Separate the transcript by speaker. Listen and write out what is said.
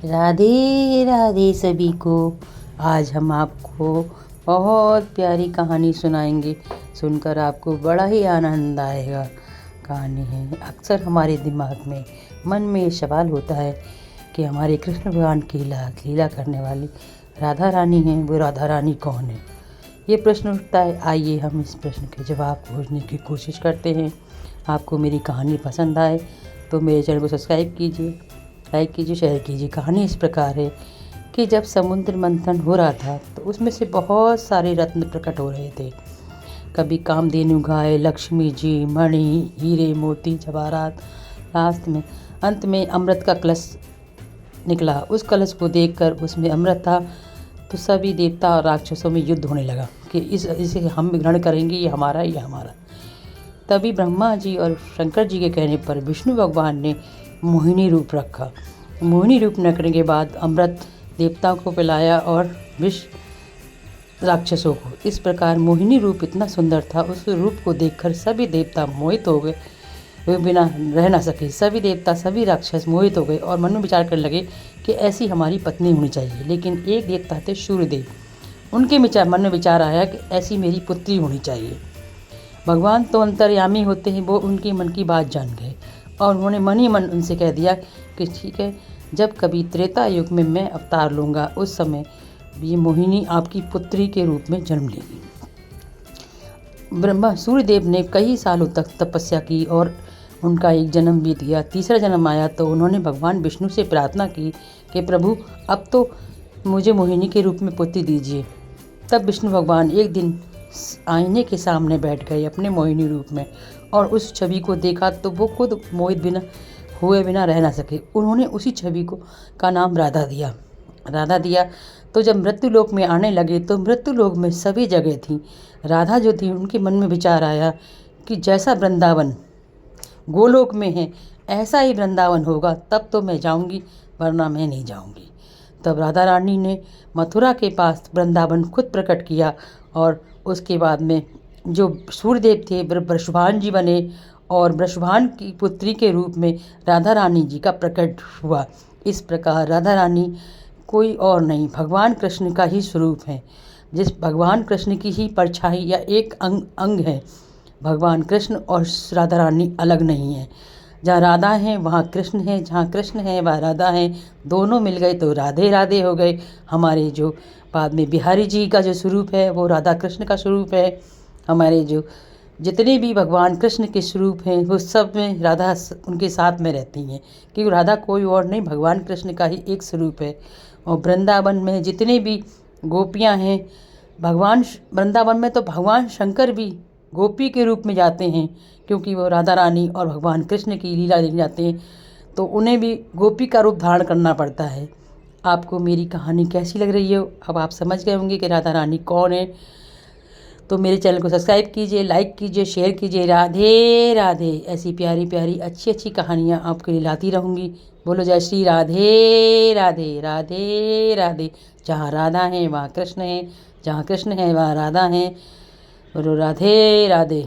Speaker 1: राधे राधे सभी को। आज हम आपको बहुत प्यारी कहानी सुनाएंगे। सुनकर आपको बड़ा ही आनंद आएगा। कहानी है, अक्सर हमारे दिमाग में मन में ये सवाल होता है कि हमारे कृष्ण भगवान की लीला करने वाली राधा रानी है, वो राधा रानी कौन है? ये प्रश्न उठता है। आइए हम इस प्रश्न के जवाब खोजने की कोशिश करते हैं। आपको मेरी कहानी पसंद आए तो मेरे चैनल को सब्सक्राइब कीजिए, लाइक कीजिए, शेयर कीजिए। कहानी इस प्रकार है कि जब समुद्र मंथन हो रहा था तो उसमें से बहुत सारे रत्न प्रकट हो रहे थे। कभी कामधेनु गाय, लक्ष्मी जी, मणि, हीरे, मोती, जवाहरात। लास्ट में अंत में अमृत का कलश निकला। उस कलश को देखकर उसमें अमृत था तो सभी देवता और राक्षसों में युद्ध होने लगा कि इसे हम ग्रहण करेंगे, ये हमारा, ये हमारा। तभी ब्रह्मा जी और शंकर जी के कहने पर विष्णु भगवान ने मोहिनी रूप रखा। मोहिनी रूप रखने के बाद अमृत देवताओं को पिलाया और विष राक्षसों को। इस प्रकार मोहिनी रूप इतना सुंदर था, उस रूप को देखकर सभी देवता मोहित हो गए, वे बिना रह ना सके। सभी देवता, सभी राक्षस मोहित हो गए और मन में विचार करने लगे कि ऐसी हमारी पत्नी होनी चाहिए। लेकिन एक देवता थे सूर्यदेव, उनके मन में विचार आया कि ऐसी मेरी पुत्री होनी चाहिए। भगवान तो अंतर्यामी होते हैं, वो उनकी मन की बात जान गए और उन्होंने मन ही मन उनसे कह दिया कि ठीक है, जब कभी त्रेता युग में मैं अवतार लूँगा उस समय ये मोहिनी आपकी पुत्री के रूप में जन्म लेगी। ब्रह्मा सूर्यदेव ने कई सालों तक तपस्या की और उनका एक जन्म बीत गया। तीसरा जन्म आया तो उन्होंने भगवान विष्णु से प्रार्थना की कि प्रभु अब तो मुझे मोहिनी के रूप में पुत्री दीजिए। तब विष्णु भगवान एक दिन आईने के सामने बैठ गए अपने मोहिनी रूप में और उस छवि को देखा तो वो खुद मोहित बिना रह ना सके। उन्होंने उसी छवि को का नाम राधा दिया। तो जब मृत्युलोक में आने लगे तो मृत्युलोक में सभी जगह थी राधा जो थी। उनके मन में विचार आया कि जैसा वृंदावन गोलोक में है ऐसा ही वृंदावन होगा, तब तो मैं जाऊंगी, वरना मैं नहीं जाऊंगी। तब राधा रानी ने मथुरा के पास वृंदावन खुद प्रकट किया और उसके बाद में जो सूर्यदेव थे वृषभान जी बने और वृषभान की पुत्री के रूप में राधा रानी जी का प्रकट हुआ। इस प्रकार राधा रानी कोई और नहीं, भगवान कृष्ण का ही स्वरूप है। जिस भगवान कृष्ण की ही परछाई या एक अंग है। भगवान कृष्ण और राधा रानी अलग नहीं है। जहाँ राधा है वहाँ कृष्ण है, जहाँ कृष्ण है वहाँ राधा है। दोनों मिल गए तो राधे राधे हो गए। हमारे जो बाद में बिहारी जी का जो स्वरूप है वो राधा कृष्ण का स्वरूप है। हमारे जो जितने भी भगवान कृष्ण के स्वरूप हैं वो सब में राधा उनके साथ में रहती हैं, क्योंकि राधा कोई और नहीं, भगवान कृष्ण का ही एक स्वरूप है। और वृंदावन में जितने भी गोपियाँ हैं, वृंदावन में तो भगवान शंकर भी गोपी के रूप में जाते हैं, क्योंकि वो राधा रानी और भगवान कृष्ण की लीला देखने जाते हैं तो उन्हें भी गोपी का रूप धारण करना पड़ता है। आपको मेरी कहानी कैसी लग रही हो? अब आप समझ गए होंगे कि राधा रानी कौन है। तो मेरे चैनल को सब्सक्राइब कीजिए, लाइक कीजिए, शेयर कीजिए। राधे राधे। ऐसी प्यारी प्यारी अच्छी अच्छी कहानियाँ आपके लिए लाती रहूँगी। बोलो जय श्री राधे राधे। राधे राधे। जहाँ राधा है वहाँ कृष्ण है, जहाँ कृष्ण है वहाँ राधा है। बोलो राधे राधे।